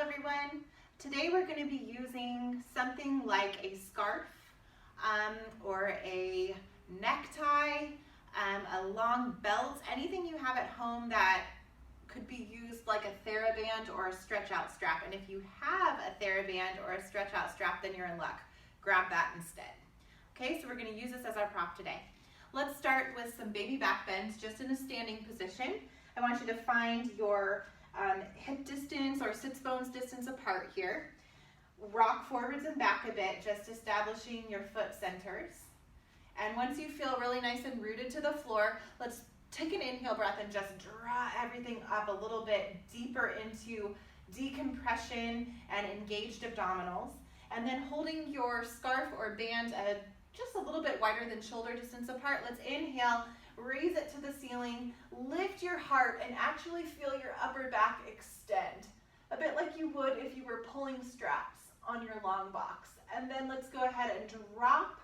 everyone. Today we're going to be using something like a scarf or a necktie, a long belt, anything you have at home that could be used like a TheraBand or a stretch out strap. And if you have a TheraBand or a stretch out strap, then you're in luck. Grab that instead. Okay, so we're going to use this as our prop today. Let's start with some baby back bends just in a standing position. I want you to find your hip distance or sits bones distance apart here. Rock forwards and back a bit, just establishing your foot centers. And once you feel really nice and rooted to the floor, let's take an inhale breath and just draw everything up a little bit deeper into decompression and engaged abdominals. And then holding your scarf or band just a little bit wider than shoulder distance apart, let's inhale, raise it to the ceiling, lift your heart, and actually feel your upper back extend. A bit like you would if you were pulling straps on your long box. And then let's go ahead and drop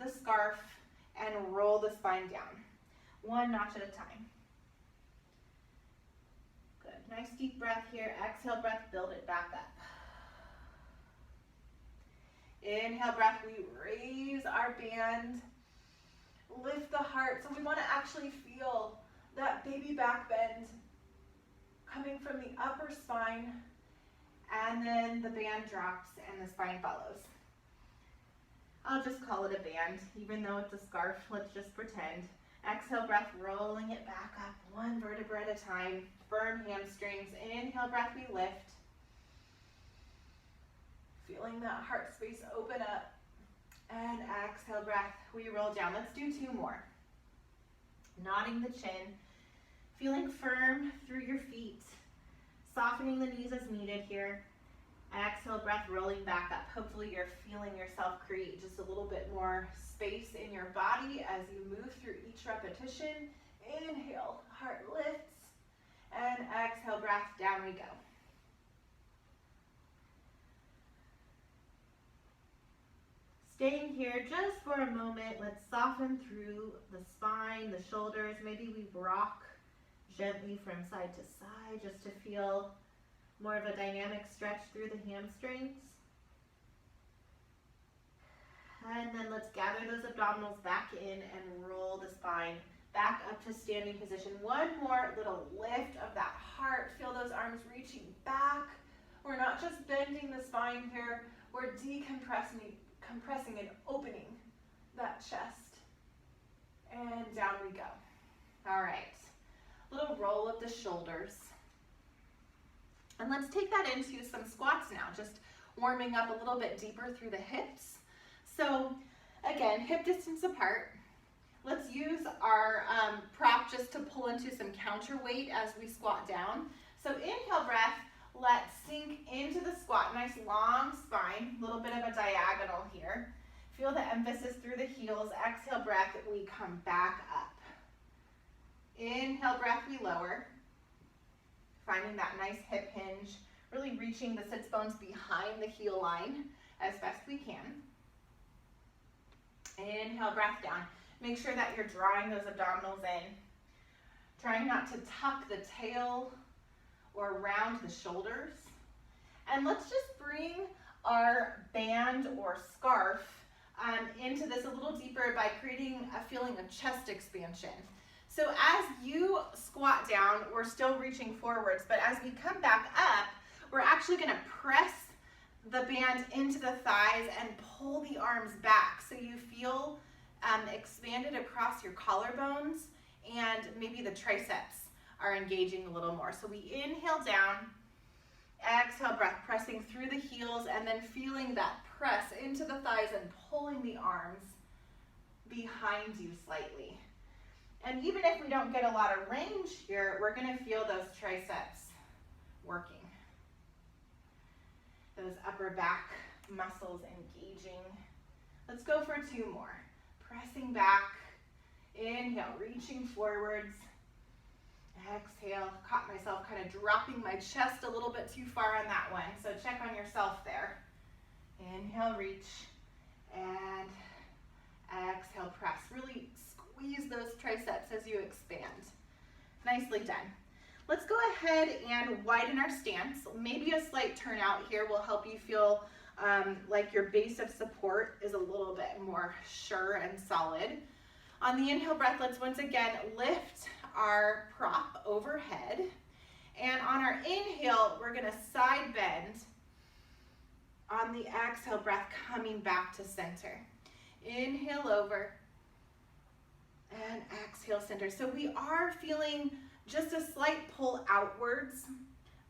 the scarf and roll the spine down. One notch at a time. Good. Nice deep breath here. Exhale breath, build it back up. Inhale breath, we raise our band. Lift the heart. So we want to actually feel that baby back bend coming from the upper spine, and then the band drops and the spine follows. I'll just call it a band, even though it's a scarf. Let's just pretend. Exhale breath, rolling it back up, one vertebra at a time. Firm hamstrings. Inhale breath, we lift. Feeling that heart space open up. And exhale breath, we roll down. Let's do two more. Nodding the chin, feeling firm through your feet, softening the knees as needed here. Exhale breath, rolling back up. Hopefully you're feeling yourself create just a little bit more space in your body as you move through each repetition. Inhale, heart lifts, and exhale breath, down we go. Staying here just for a moment, let's soften through the spine, the shoulders. Maybe we rock gently from side to side just to feel more of a dynamic stretch through the hamstrings. And then let's gather those abdominals back in and roll the spine back up to standing position. One more little lift of that heart. Feel those arms reaching back. We're not just bending the spine here, we're compressing and opening that chest. And down we go. All right, little roll of the shoulders. And let's take that into some squats now, just warming up a little bit deeper through the hips. So again, hip distance apart. Let's use our prop just to pull into some counterweight as we squat down. So inhale breath, let's sink into the squat. Nice long spine, a little bit of a diagonal here. Feel the emphasis through the heels. Exhale breath, we come back up. Inhale breath, we lower. Finding that nice hip hinge, really reaching the sits bones behind the heel line as best we can. Inhale breath down. Make sure that you're drawing those abdominals in. Trying not to tuck the tail or round the shoulders. And let's just bring our band or scarf into this a little deeper by creating a feeling of chest expansion. So as you squat down, we're still reaching forwards, but as we come back up, we're actually going to press the band into the thighs and pull the arms back so you feel expanded across your collarbones, and maybe the triceps are engaging a little more. So we inhale down, exhale breath, pressing through the heels, and then feeling that press into the thighs and pulling the arms behind you slightly. And even if we don't get a lot of range here, we're going to feel those triceps working. Those upper back muscles engaging. Let's go for two more. Pressing back, inhale, reaching forwards. Exhale, caught myself kind of dropping my chest a little bit too far on that one, so check on yourself there. Inhale, reach, and exhale, press. Really squeeze those triceps as you expand. Nicely done. Let's go ahead and widen our stance. Maybe a slight turnout here will help you feel like your base of support is a little bit more sure and solid. On the inhale breath, let's once again lift our prop overhead. And on our inhale, we're gonna side bend. On the exhale breath, coming back to center. Inhale over and exhale center. So we are feeling just a slight pull outwards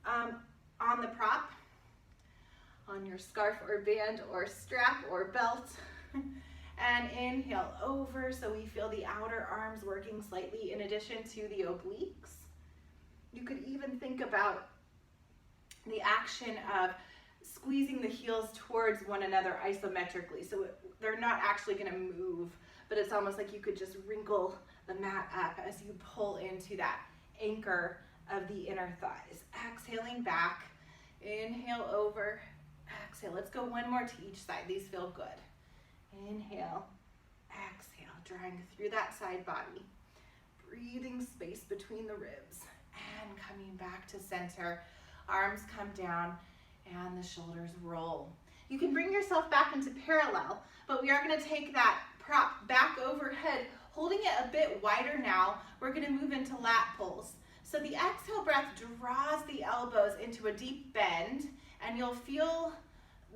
on the prop, on your scarf or band or strap or belt. And inhale over, so we feel the outer arms working slightly in addition to the obliques. You could even think about the action of squeezing the heels towards one another isometrically. So they're not actually gonna move, but it's almost like you could just wrinkle the mat up as you pull into that anchor of the inner thighs. Exhaling back, inhale over, exhale. Let's go one more to each side. These feel good. Inhale, exhale, drawing through that side body. Breathing space between the ribs and coming back to center. Arms come down and the shoulders roll. You can bring yourself back into parallel, but we are going to take that prop back overhead, holding it a bit wider now. We're going to move into lat pulls. So the exhale breath draws the elbows into a deep bend, and you'll feel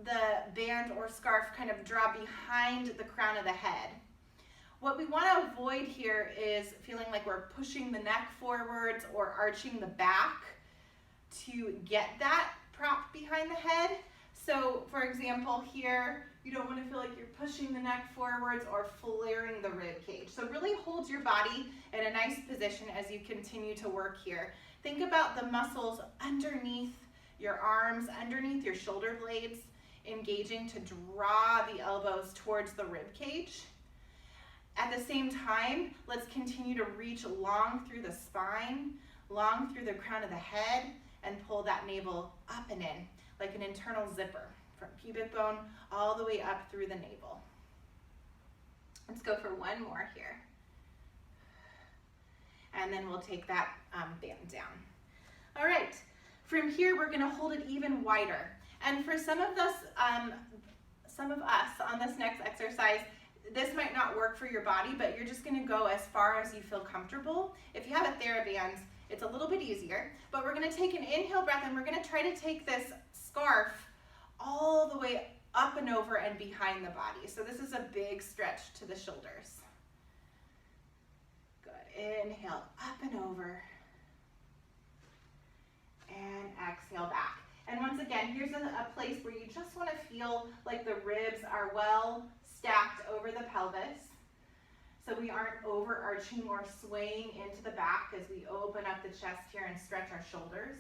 the band or scarf kind of draw behind the crown of the head. What we want to avoid here is feeling like we're pushing the neck forwards or arching the back to get that prop behind the head. So for example here, you don't want to feel like you're pushing the neck forwards or flaring the rib cage. So really hold your body in a nice position as you continue to work here. Think about the muscles underneath your arms, underneath your shoulder blades, engaging to draw the elbows towards the rib cage. At the same time, let's continue to reach long through the spine, long through the crown of the head, and pull that navel up and in, like an internal zipper, from pubic bone all the way up through the navel. Let's go for one more here. And then we'll take that band down. All right, from here we're gonna hold it even wider. And for some of us on this next exercise, this might not work for your body, but you're just gonna go as far as you feel comfortable. If you have a TheraBand, it's a little bit easier, but we're gonna take an inhale breath and we're gonna try to take this scarf all the way up and over and behind the body. So this is a big stretch to the shoulders. Good, inhale, up and over, and exhale back. And once again, here's a place where you just want to feel like the ribs are well stacked over the pelvis. So we aren't overarching or swaying into the back as we open up the chest here and stretch our shoulders.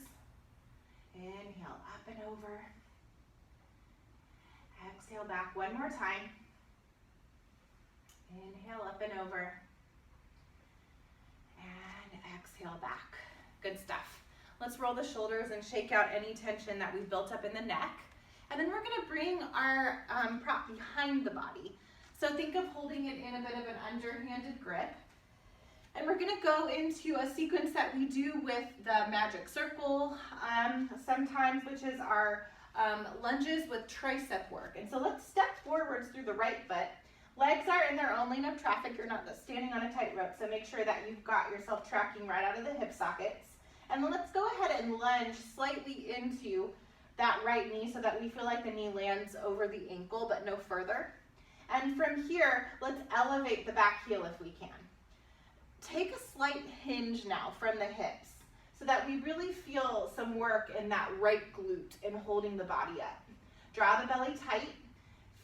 Inhale, up and over. Exhale back one more time. Inhale, up and over. And exhale back. Good stuff. Let's roll the shoulders and shake out any tension that we've built up in the neck. And then we're gonna bring our prop behind the body. So think of holding it in a bit of an underhanded grip. And we're gonna go into a sequence that we do with the magic circle sometimes, which is our lunges with tricep work. And so let's step forwards through the right foot. Legs are in their own lane of traffic. You're not standing on a tightrope, so make sure that you've got yourself tracking right out of the hip sockets. And then let's go ahead and lunge slightly into that right knee so that we feel like the knee lands over the ankle, but no further. And from here, let's elevate the back heel if we can. Take a slight hinge now from the hips so that we really feel some work in that right glute and holding the body up. Draw the belly tight.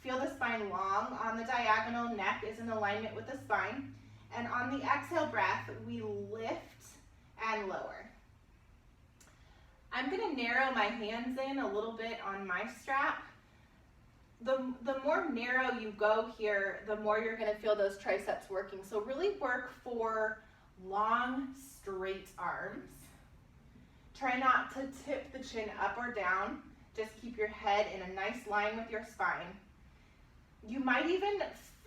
Feel the spine long on the diagonal. Neck is in alignment with the spine. And on the exhale breath, we lift and lower. I'm going to narrow my hands in a little bit on my strap. The more narrow you go here, the more you're going to feel those triceps working. So really work for long, straight arms. Try not to tip the chin up or down. Just keep your head in a nice line with your spine. You might even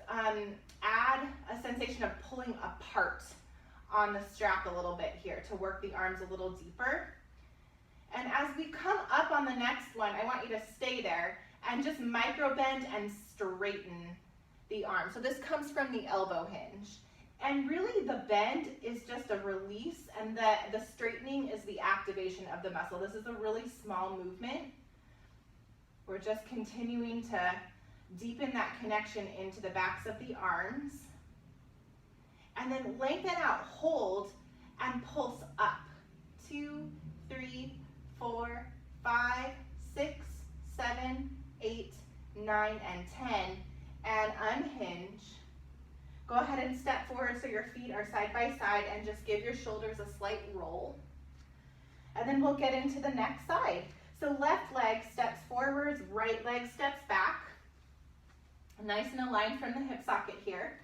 add a sensation of pulling apart on the strap a little bit here to work the arms a little deeper. And as we come up on the next one, I want you to stay there and just micro bend and straighten the arm. So this comes from the elbow hinge. And really the bend is just a release, and the straightening is the activation of the muscle. This is a really small movement. We're just continuing to deepen that connection into the backs of the arms. And then lengthen out, hold, and pulse up. 2, 3, 4, 5, 6, 7, 8, 9, and 10. And unhinge. Go ahead and step forward so your feet are side by side and just give your shoulders a slight roll. And then we'll get into the next side. So left leg steps forwards, right leg steps back. Nice and aligned from the hip socket here.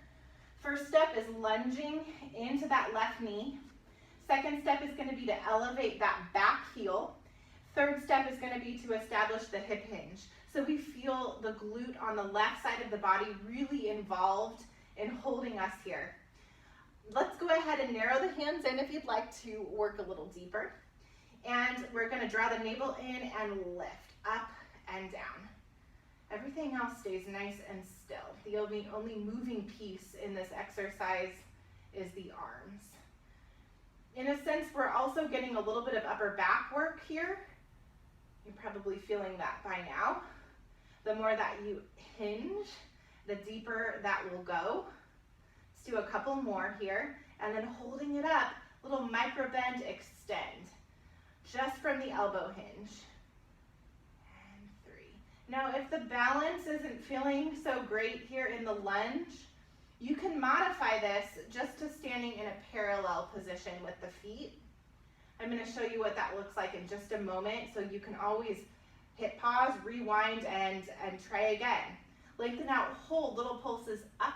First step is lunging into that left knee. Second step is going to be to elevate that back heel. Third step is going to be to establish the hip hinge. So we feel the glute on the left side of the body really involved in holding us here. Let's go ahead and narrow the hands in if you'd like to work a little deeper. And we're going to draw the navel in and lift up and down. Everything else stays nice and still. The only moving piece in this exercise is the arms. In a sense, we're also getting a little bit of upper back work here. You're probably feeling that by now. The more that you hinge, the deeper that will go. Let's do a couple more here. And then holding it up, little micro bend, extend. Just from the elbow hinge. And 3. Now, if the balance isn't feeling so great here in the lunge, you can modify this just to standing in a parallel position with the feet. I'm going to show you what that looks like in just a moment, so you can always hit pause, rewind, and try again. Lengthen out, hold, little pulses up,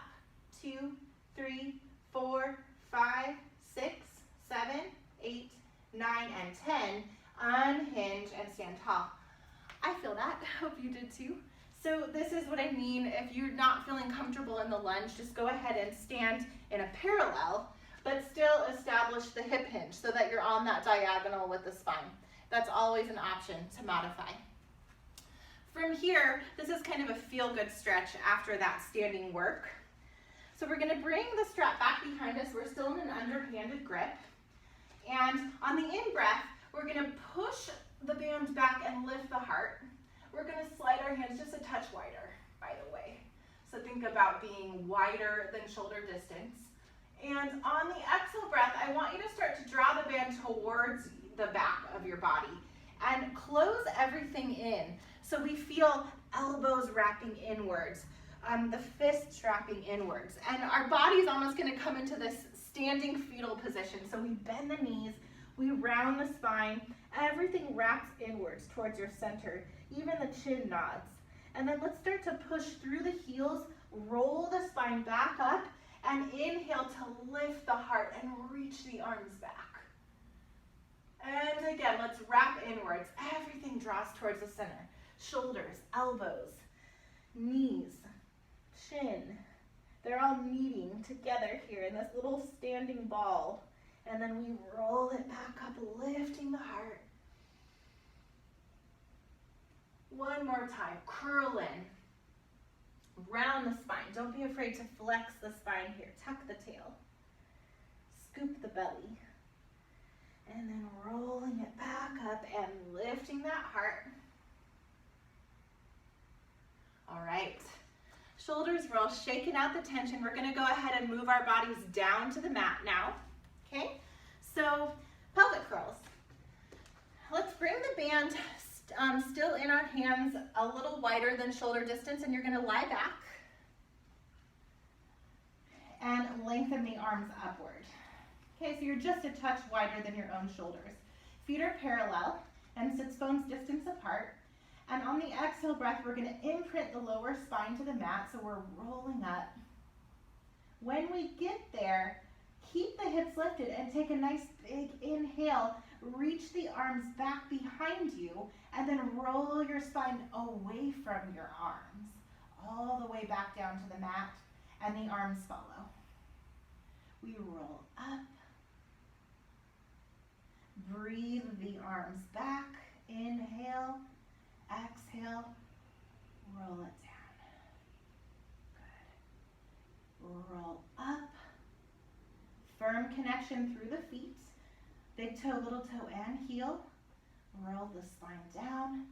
2, 3, 4, 5, 6, 7, 8, 9, and 10. Unhinge and stand tall. I feel that. Hope you did too. So this is what I mean. If you're not feeling comfortable in the lunge, just go ahead and stand in a parallel, but still establish the hip hinge so that you're on that diagonal with the spine. That's always an option to modify. From here, this is kind of a feel-good stretch after that standing work. So we're going to bring the strap back behind us. We're still in an underhanded grip. And on the in-breath, we're going to push the band back and lift the heart. We're going to slide our hands just a touch wider, by the way. So think about being wider than shoulder distance. And on the exhale breath, I want you to start to draw the band towards the back of your body and close everything in. So we feel elbows wrapping inwards, the fists wrapping inwards. And our body's almost going to come into this standing fetal position. So we bend the knees, we round the spine, everything wraps inwards towards your center, even the chin nods. And then let's start to push through the heels, roll the spine back up, and inhale to lift the heart and reach the arms back. And again, let's wrap inwards. Everything draws towards the center. Shoulders, elbows, knees, chin. They're all meeting together here in this little standing ball. And then we roll it back up, lifting the heart. One more time, curl in. Round the spine. Don't be afraid to flex the spine here. Tuck the tail. Scoop the belly. And then rolling it back up and lifting that heart. All right. Shoulders roll, shaking out the tension. We're going to go ahead and move our bodies down to the mat now. Okay? So, pelvic curls. Let's bring the band still in our hands a little wider than shoulder distance, and you're going to lie back and lengthen the arms upward. Okay, so you're just a touch wider than your own shoulders. Feet are parallel and sits bones distance apart. And on the exhale breath, we're going to imprint the lower spine to the mat, so we're rolling up. When we get there, keep the hips lifted and take a nice big inhale. Reach the arms back behind you, and then roll your spine away from your arms, all the way back down to the mat, and the arms follow. We roll up Breathe the arms back. Inhale, exhale, roll it down. Good. Roll up. Firm connection through the feet. Big toe, little toe, and heel. Roll the spine down.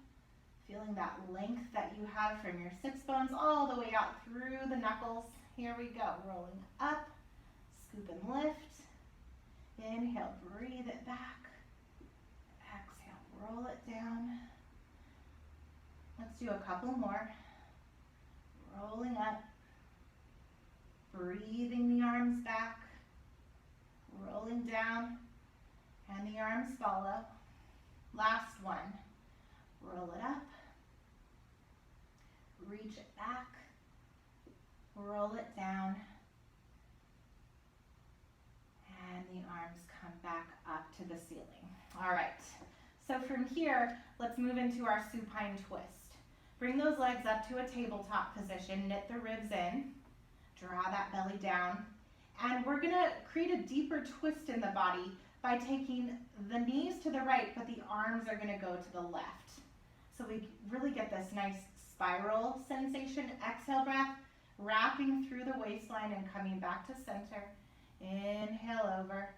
Feeling that length that you have from your sits bones all the way out through the knuckles. Here we go. Rolling up. Scoop and lift. Inhale, breathe it back. Exhale, roll it down. Let's do a couple more. Rolling up. Breathing the arms back. Rolling down. And the arms follow. Last one. Roll it up. Reach it back. Roll it down. And the arms come back up to the ceiling. All right. So from here, let's move into our supine twist. Bring those legs up to a tabletop position. Knit the ribs in. Draw that belly down. And we're going to create a deeper twist in the body by taking the knees to the right, but the arms are going to go to the left. So we really get this nice spiral sensation. Exhale breath, wrapping through the waistline and coming back to center. Inhale over,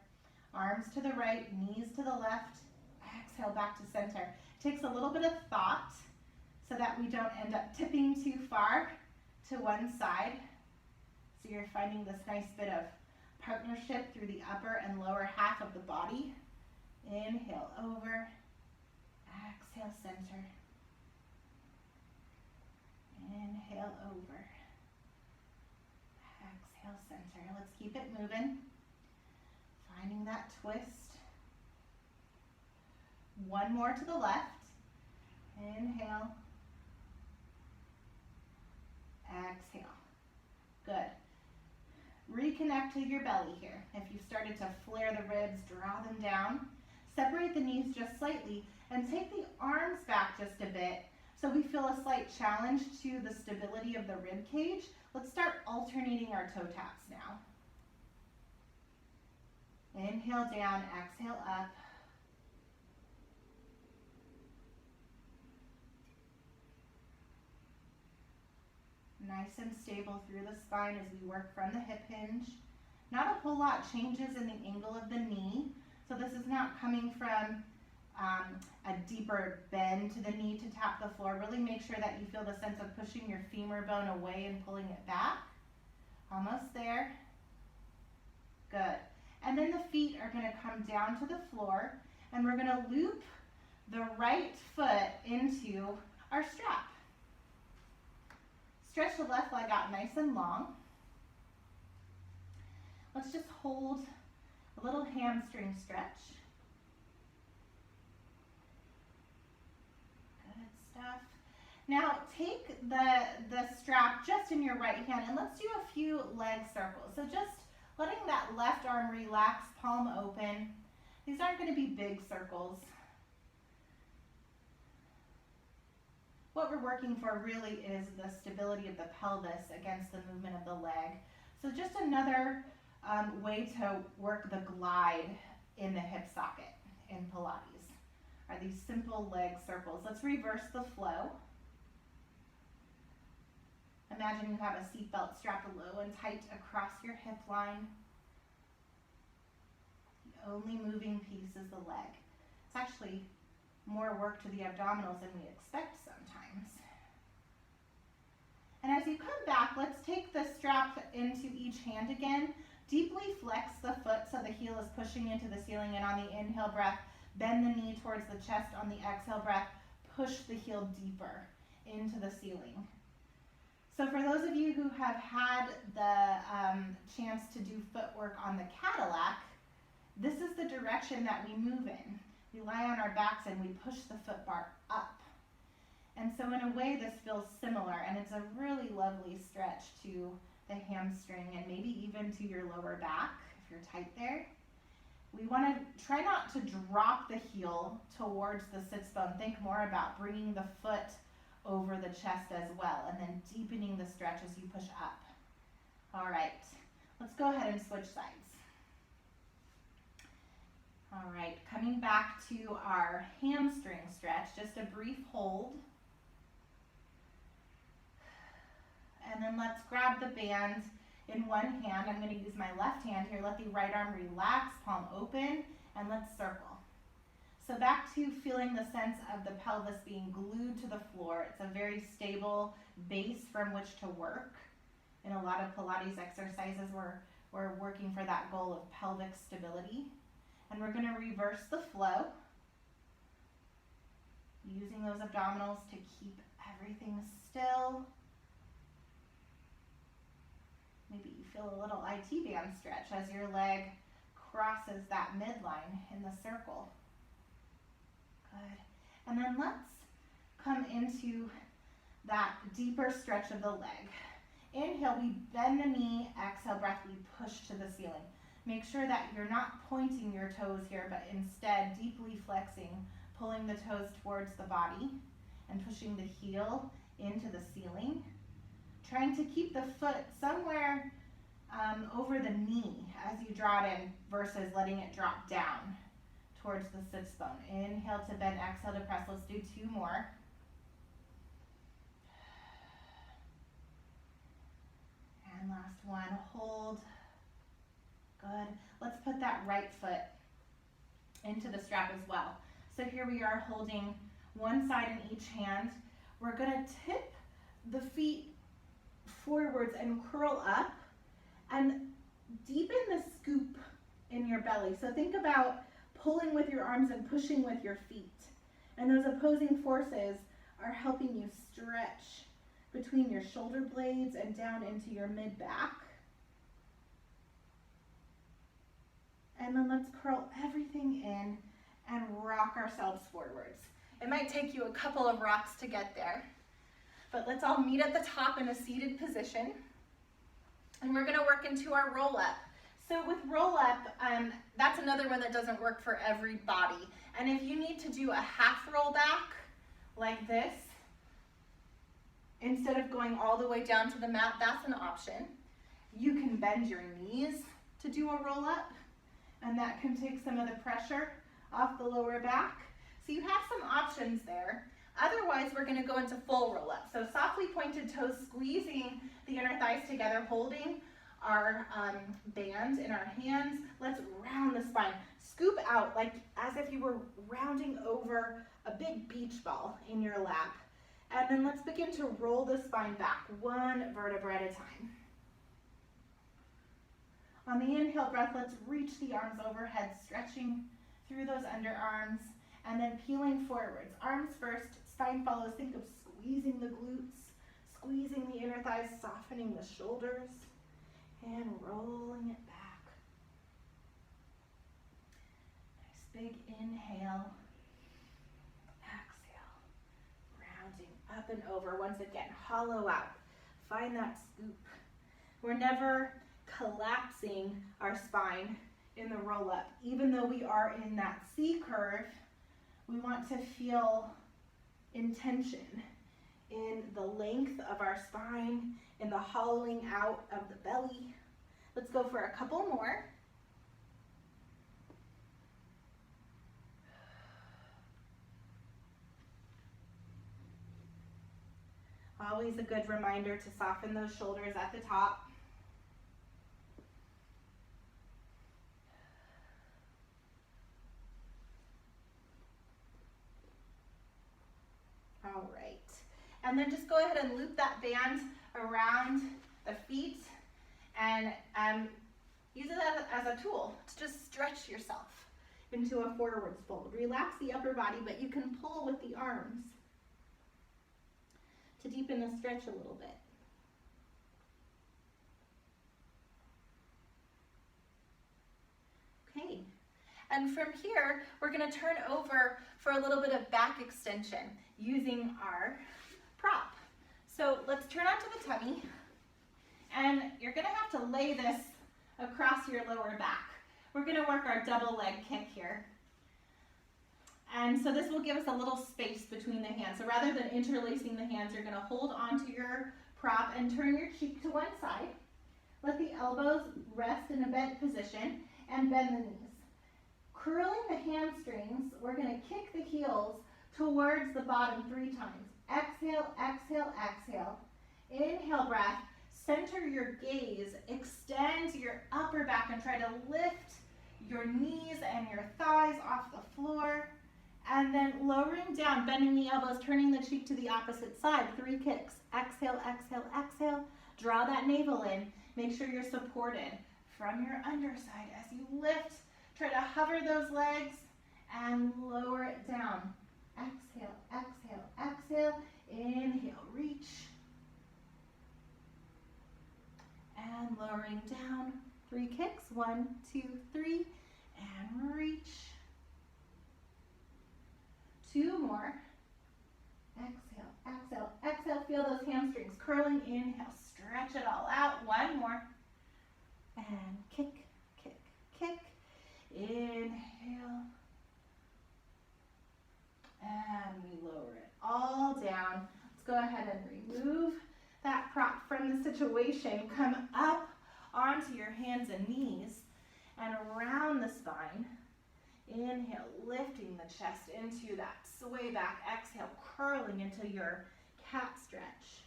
arms to the right, knees to the left. Exhale back to center. Takes a little bit of thought so that we don't end up tipping too far to one side. So you're finding this nice bit of partnership through the upper and lower half of the body. Inhale over, exhale center. Inhale over, exhale center. Let's keep it moving. Finding that twist. One more to the left. Inhale, exhale. Good. Reconnect to your belly here. If you've started to flare the ribs, draw them down. Separate the knees just slightly and take the arms back just a bit so we feel a slight challenge to the stability of the rib cage. Let's start alternating our toe taps now. Inhale down, exhale up. Nice and stable through the spine as we work from the hip hinge. Not a whole lot changes in the angle of the knee. So this is not coming from a deeper bend to the knee to tap the floor. Really make sure that you feel the sense of pushing your femur bone away and pulling it back. Almost there. Good. And then the feet are going to come down to the floor and we're going to loop the right foot into our strap. Stretch the left leg out nice and long. Let's just hold a little hamstring stretch. Good stuff. Now take the strap just in your right hand and let's do a few leg circles. So just letting that left arm relax, palm open. These aren't going to be big circles. What we're working for really is the stability of the pelvis against the movement of the leg. So just another way to work the glide in the hip socket in Pilates are these simple leg circles. Let's reverse the flow. Imagine you have a seatbelt strapped low and tight across your hip line. The only moving piece is the leg. It's actually more work to the abdominals than we expect sometimes. And as you come back, let's take the strap into each hand again. Deeply flex the foot so the heel is pushing into the ceiling, and on the inhale breath, bend the knee towards the chest. On the exhale breath, push the heel deeper into the ceiling. So for those of you who have had the chance to do footwork on the Cadillac, this is the direction that we move in. We lie on our backs and we push the foot bar up. And so in a way this feels similar, and it's a really lovely stretch to the hamstring and maybe even to your lower back if you're tight there. We want to try not to drop the heel towards the sits bone. Think more about bringing the foot over the chest as well and then deepening the stretch as you push up. All right, let's go ahead and switch sides. All right, coming back to our hamstring stretch, just a brief hold. And then let's grab the band in one hand. I'm going to use my left hand here. Let the right arm relax, palm open, and let's circle. So back to feeling the sense of the pelvis being glued to the floor. It's a very stable base from which to work. In a lot of Pilates exercises, we're working for that goal of pelvic stability. And we're going to reverse the flow, using those abdominals to keep everything still. Maybe you feel a little IT band stretch as your leg crosses that midline in the circle. Good. And then let's come into that deeper stretch of the leg. Inhale, we bend the knee. Exhale, breath, we push to the ceiling. Make sure that you're not pointing your toes here, but instead deeply flexing, pulling the toes towards the body and pushing the heel into the ceiling. Trying to keep the foot somewhere over the knee as you draw it in versus letting it drop down towards the sits bone. Inhale to bend, exhale to press. Let's do 2 more. And last one, hold. Good. Let's put that right foot into the strap as well. So here we are holding one side in each hand. We're going to tip the feet forwards and curl up and deepen the scoop in your belly. So think about pulling with your arms and pushing with your feet. And those opposing forces are helping you stretch between your shoulder blades and down into your mid-back. And then let's curl everything in and rock ourselves forwards. It might take you a couple of rocks to get there, but let's all meet at the top in a seated position. And we're gonna work into our roll up. So with roll up, that's another one that doesn't work for everybody. And if you need to do a half roll back like this, instead of going all the way down to the mat, that's an option. You can bend your knees to do a roll up, and that can take some of the pressure off the lower back. So you have some options there. Otherwise, we're gonna go into full roll up. So softly pointed toes, squeezing the inner thighs together, holding our band in our hands. Let's round the spine. Scoop out like as if you were rounding over a big beach ball in your lap. And then let's begin to roll the spine back, one vertebra at a time. On the inhale breath, let's reach the arms overhead, stretching through those underarms, and then peeling forwards. Arms first, spine follows. Think of squeezing the glutes, squeezing the inner thighs, softening the shoulders, and rolling it back. Nice big inhale. Exhale. Rounding up and over. Once again, hollow out. Find that scoop. We're never collapsing our spine in the roll up. Even though we are in that C curve, we want to feel intention in the length of our spine, in the hollowing out of the belly. Let's go for a couple more. Always a good reminder to soften those shoulders at the top. All right, and then just go ahead and loop that band around the feet and use it as a tool to just stretch yourself into a forwards fold. Relax the upper body, but you can pull with the arms to deepen the stretch a little bit. Okay, and from here, we're gonna turn over for a little bit of back extension using our prop. So let's turn onto the tummy, and you're gonna have to lay this across your lower back. We're gonna work our double leg kick here. And so this will give us a little space between the hands. So rather than interlacing the hands, you're gonna hold onto your prop and turn your cheek to one side. Let the elbows rest in a bent position and bend the knees. curling the hamstrings, we're going to kick the heels towards the bottom 3 times. Exhale, exhale, exhale. Inhale, breath. Center your gaze. Extend your upper back and try to lift your knees and your thighs off the floor. And then lowering down, bending the elbows, turning the cheek to the opposite side. 3 kicks. Exhale, exhale, exhale. Draw that navel in. Make sure you're supported from your underside as you lift. Try to hover those legs and lower it down. Exhale, exhale, exhale. Inhale, reach. And lowering down. 3 kicks. 1, 2, 3. And reach. 2 more. Exhale, exhale, exhale. Feel those hamstrings curling. Inhale, stretch it all out. 1 more. And kick, kick, kick. Inhale. And we lower it all down. Let's go ahead and remove that prop from the situation. Come up onto your hands and knees and around the spine. Inhale, lifting the chest into that sway back. Exhale, curling into your cat stretch.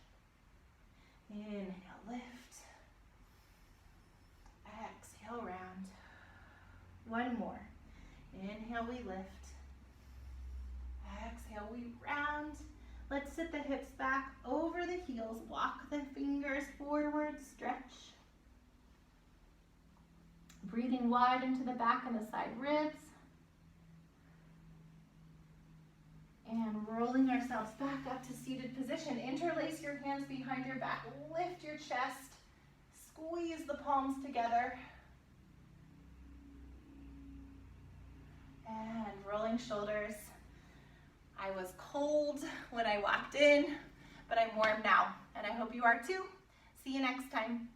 Inhale, lift. Exhale, round. 1 more. Inhale, we lift. Exhale, we round. Let's sit the hips back over the heels. Walk the fingers forward, stretch. Breathing wide into the back and the side ribs. And rolling ourselves back up to seated position. Interlace your hands behind your back. Lift your chest. Squeeze the palms together. And rolling shoulders. I was cold when I walked in, but I'm warm now, and I hope you are too. See you next time.